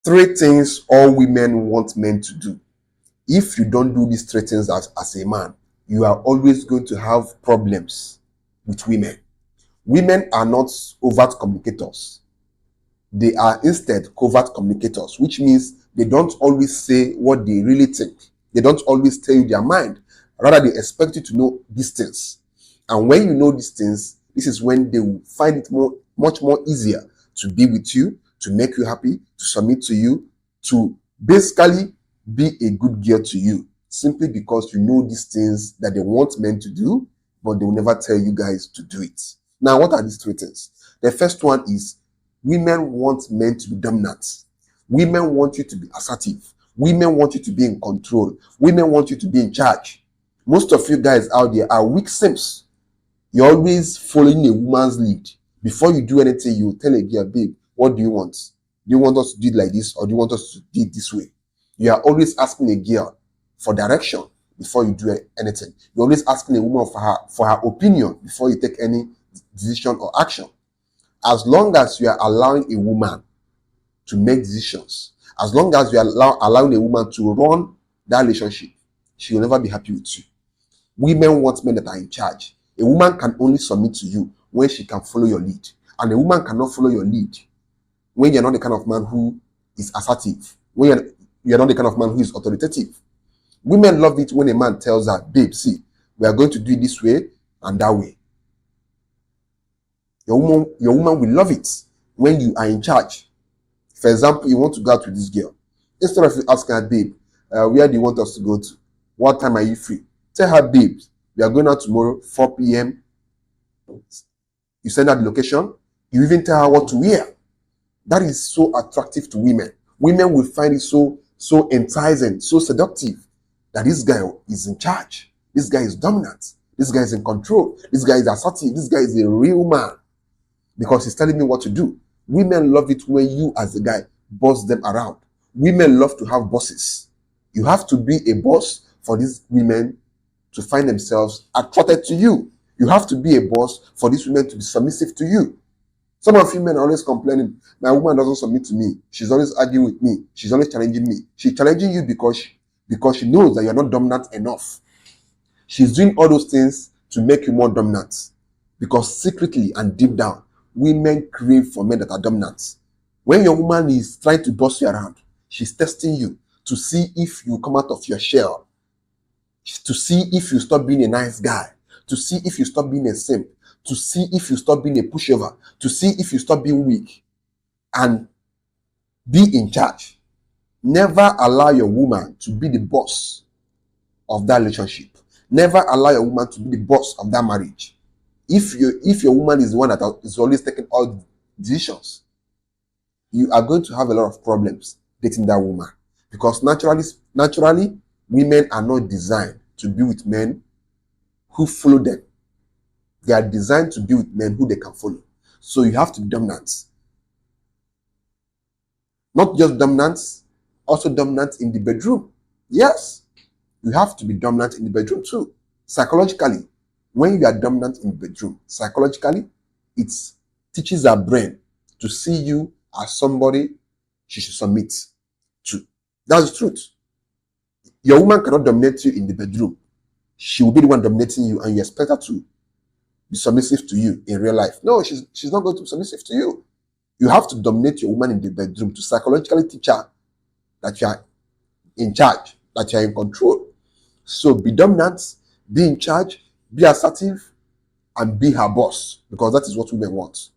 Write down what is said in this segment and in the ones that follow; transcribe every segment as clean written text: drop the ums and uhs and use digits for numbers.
Three things all women want men to do. If you don't do these three things as a man, you are always going to have problems with women. Women are not overt communicators. They are instead covert communicators, which means they don't always say what they really think. They don't always tell you their mind. Rather, they expect you to know these things. And when you know these things, this is when they will find it much more easier to be with you, to make you happy, to submit to you, to basically be a good girl to you, simply because you know these things that they want men to do, but they will never tell you guys to do it. Now, what are these three things? The first one is women want men to be dominant. Women want you to be assertive. Women want you to be in control. Women want you to be in charge. Most of you guys out there are weak simps. You're always following a woman's lead. Before you do anything, you tell a girl, babe, what do you want? Do you want us to do it like this, or do you want us to do it this way? You are always asking a girl for direction before you do anything. You're always asking a woman for her opinion before you take any decision or action. As long as you are allowing a woman to make decisions, as long as you are allowing a woman to run that relationship, she will never be happy with you. Women want men that are in charge. A woman can only submit to you when she can follow your lead. And a woman cannot follow your lead when you're not the kind of man who is assertive, when you're not the kind of man who is authoritative. Women love it when a man tells her, babe, see, we are going to do it this way and that way. Your woman will love it when you are in charge. For example, you want to go out with this girl. Instead of you asking her, babe, where do you want us to go to? What time are you free? Tell her, babe, we are going out tomorrow, 4 p.m. You send her the location. You even tell her what to wear. That is so attractive to women. Women will find it so enticing, so seductive, that this guy is in charge. This guy is dominant. This guy is in control. This guy is assertive. This guy is a real man because he's telling me what to do. Women love it when you, as a guy, boss them around. Women love to have bosses. You have to be a boss for these women to find themselves attracted to you. You have to be a boss for these women to be submissive to you. Some of you men are always complaining, my woman doesn't submit to me. She's always arguing with me. She's always challenging me. She's challenging you because she knows that you're not dominant enough. She's doing all those things to make you more dominant. Because secretly and deep down, women crave for men that are dominant. When your woman is trying to boss you around, she's testing you to see if you come out of your shell, to see if you stop being a nice guy, to see if you stop being a simp, to see if you stop being a pushover, to see if you stop being weak, and be in charge. Never allow your woman to be the boss of that relationship. Never allow your woman to be the boss of that marriage. If your woman is the one that is always taking all decisions, you are going to have a lot of problems dating that woman. Because naturally, women are not designed to be with men who follow them. They are designed to be with men who they can follow. So you have to be dominant. Not just dominant, also dominant in the bedroom. Yes, you have to be dominant in the bedroom too. Psychologically, when you are dominant in the bedroom, psychologically, it teaches our brain to see you as somebody she should submit to. That's the truth. Your woman cannot dominate you in the bedroom. She will be the one dominating you, and you expect her to be submissive to you in real life. No, she's not going to be submissive to you. You have to dominate your woman in the bedroom to psychologically teach her that you are in charge, that you are in control. So be dominant, be in charge, be assertive, and be her boss, because that is what women want.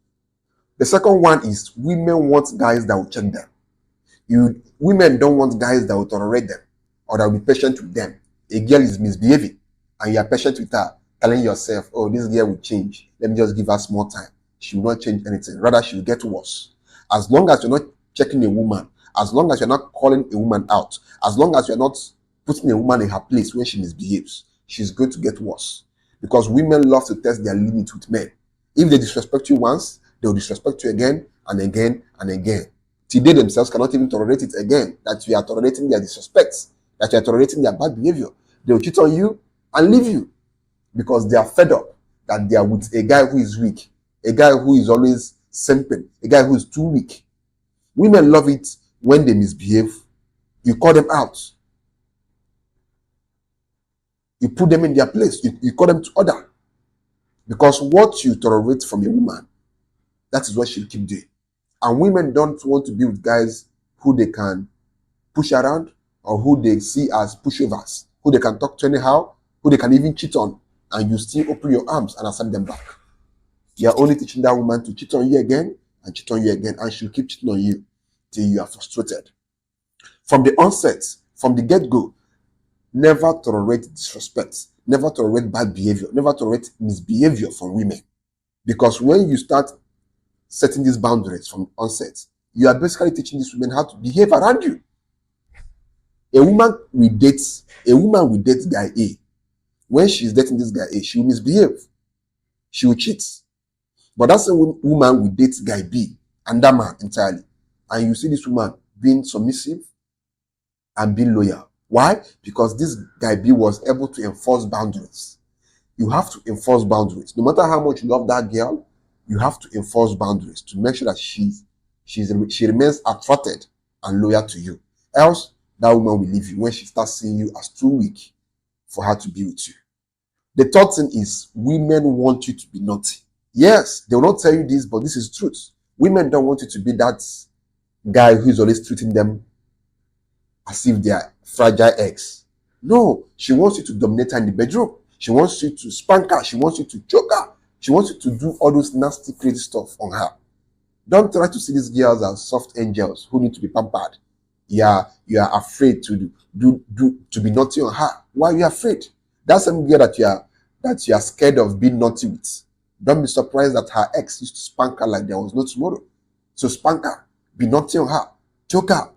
The second one is women want guys that will check them. Women don't want guys that will tolerate them or that will be patient with them. A girl is misbehaving and you are patient with her, telling yourself, oh, this girl will change. Let me just give her small time. She will not change anything. Rather, she will get worse. As long as you're not checking a woman, as long as you're not calling a woman out, as long as you're not putting a woman in her place when she misbehaves, she's going to get worse. Because women love to test their limit with men. If they disrespect you once, they will disrespect you again and again and again. Till they themselves cannot even tolerate it again, that you are tolerating their disrespect, that you are tolerating their bad behavior. They will cheat on you and leave you because they are fed up that they are with a guy who is weak, a guy who is always simping, a guy who is too weak. Women love it when they misbehave, you call them out. You put them in their place. You call them to order. Because what you tolerate from a woman, that is what she'll keep doing. And women don't want to be with guys who they can push around or who they see as pushovers, who they can talk to anyhow, who they can even cheat on, and you still open your arms and accept them back. You're only teaching that woman to cheat on you again and cheat on you again, and she'll keep cheating on you till you are frustrated. From the onset, from the get-go, never tolerate disrespect, never tolerate bad behavior, never tolerate misbehavior from women. Because when you start setting these boundaries from onset, you are basically teaching these women how to behave around you. A woman will date guy A. When she's dating this guy A, she will misbehave. She will cheat. But that's a woman will date guy B and that man entirely. And you see this woman being submissive and being loyal. Why? Because this guy B was able to enforce boundaries. You have to enforce boundaries. No matter how much you love that girl, you have to enforce boundaries to make sure that she remains attracted and loyal to you. Else, that woman will leave you when she starts seeing you as too weak for her to be with you. The third thing is women want you to be naughty. Yes, they will not tell you this, but this is truth. Women don't want you to be that guy who is always treating them as if they are fragile eggs. No, she wants you to dominate her in the bedroom. She wants you to spank her. She wants you to choke her. She wants you to do all those nasty, crazy stuff on her. Don't try to see these girls as soft angels who need to be pampered. You are afraid to be naughty on her. Why are you afraid? That's some girl that you are scared of being naughty with. Don't be surprised that her ex used to spank her like there was no tomorrow. So spank her, be naughty on her, choke her,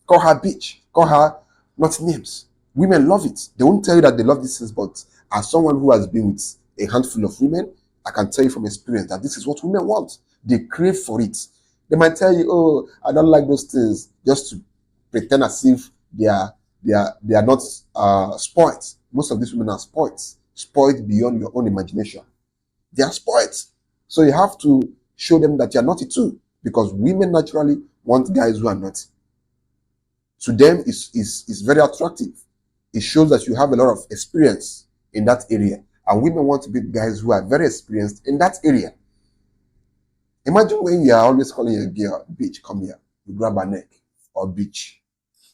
call her bitch, call her naughty names. Women love it. They won't tell you that they love these things, but as someone who has been with a handful of women, I can tell you from experience that this is what women want. They crave for it. They might tell you, "Oh, I don't like those things," just to pretend as if they are not spoiled. Most of these women are spoiled beyond your own imagination. They are spoiled. So you have to show them that you're naughty too, because women naturally want guys who are naughty. To them, is very attractive. It shows that you have a lot of experience in that area, and women want to be guys who are very experienced in that area. Imagine when you are always calling your girl, "Bitch, come here." You grab her neck, or "Bitch,"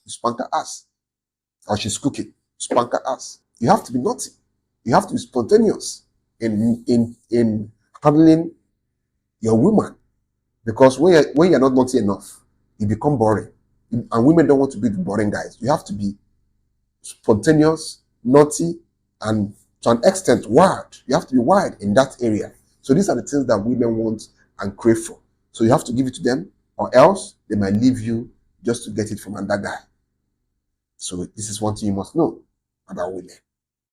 you spank her ass, or she's cooking, you spank her ass. You have to be naughty. You have to be spontaneous in handling your woman, because when you're not naughty enough, you become boring, and women don't want to be the boring guys. You have to be spontaneous, naughty, and to an extent wild. You have to be wild in that area. So these are the things that women want and crave for. So you have to give it to them, or else they might leave you just to get it from another guy. So this is one thing you must know about women.